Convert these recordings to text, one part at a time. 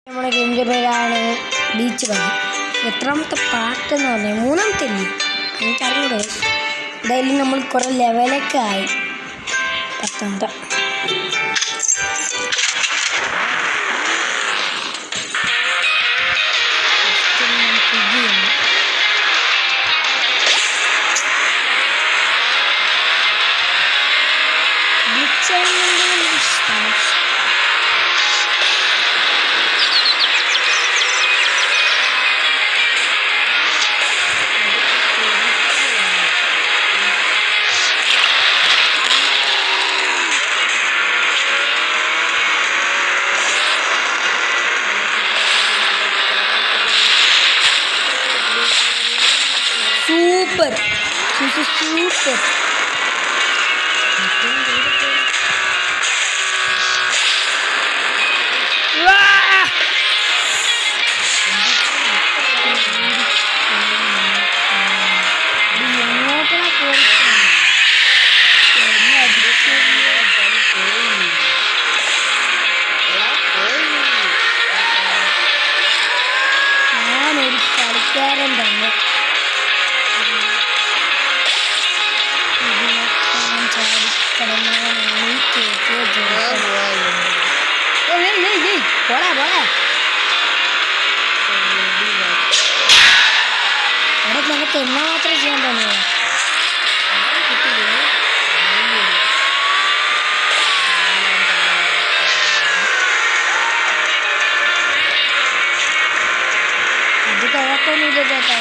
നമ്മുടെ ഗെയിമിൻ്റെ പേരാണ് ബീച്ച് കളി. എത്രാമത്തെ പാർട്ടെന്ന് പറഞ്ഞാൽ മൂന്നാമത്തെ അല്ലേ, എനിക്കറിഞ്ഞൂടെ. എന്തായാലും നമ്മൾ കുറേ ലെവലൊക്കെ ആയി. പത്താമത്തെ സൂപ്പർ സൂപ്പർ. ഞാനൊരു കളിക്കാരൻ തന്നെ. നിനക്ക് എന്നാ മാത്രമേ ചെയ്യാൻ തോന്നുന്നു. അത് കുഴപ്പമൊന്നുമില്ല ചേട്ടാ,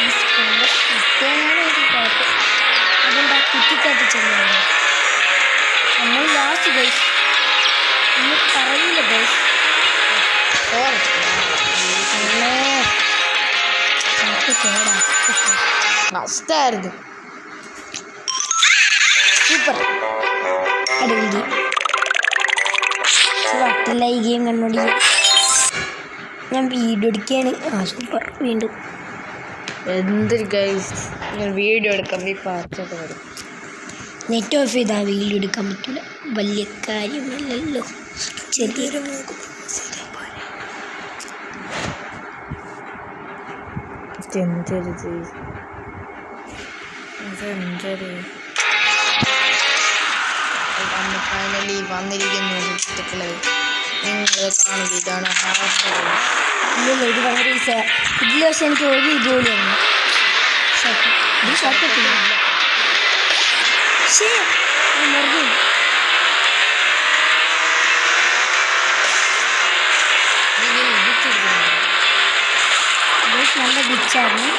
ഈ സ്കൂളിൻ്റെ കുട്ടിയാണ് എനിക്ക് കുഴപ്പം. അതുകൊണ്ടാ കുറ്റിക്കകത്ത് ചെല്ലുന്നത്. നമ്മൾ ലാസ്റ്റ് ഗൈസ് ഒന്നും പറയില്ല ഗൈസ്. നഷ്ടമായിരുന്നു. സൂപ്പർ അടിപൊളി. വട്ടില്ല ഈ ഗെയിം കണ്ടോണ്ടി. ഞാൻ വീഡിയോ എടുക്കുകയാണ്. സൂപ്പർ. വീണ്ടും എന്തൊരു ഗൈസ്, ഞാൻ വീഡിയോ എടുക്കാൻ പാർച്ചൊക്കെ വരും. നെറ്റ് ഓഫ് ചെയ്താൽ വീഡിയോ എടുക്കാൻ പറ്റില്ല. വലിയ കാര്യമല്ലല്ലോ, ചെറിയൊരു ഫൈനലി വന്നിരിക്കുന്നു. നിങ്ങൾ കാണുക, ഇതാണ് ഇല്ലല്ല, ഇത് ഭയങ്കര ഈസിയാണ്. ഇതിൽ പക്ഷെ എനിക്ക് ഒരു ഇതുപോലെയാണ്. ഷോർട്ടില്ല. നല്ല ഗ്ലിച്ചായിരുന്നു.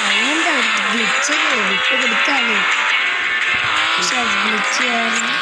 അതിനെന്താ ഗ്ലിച്ച് വിട്ട് കൊടുക്കാമേ, പക്ഷെ അത് ഗ്ലിച്ചായിരുന്നു.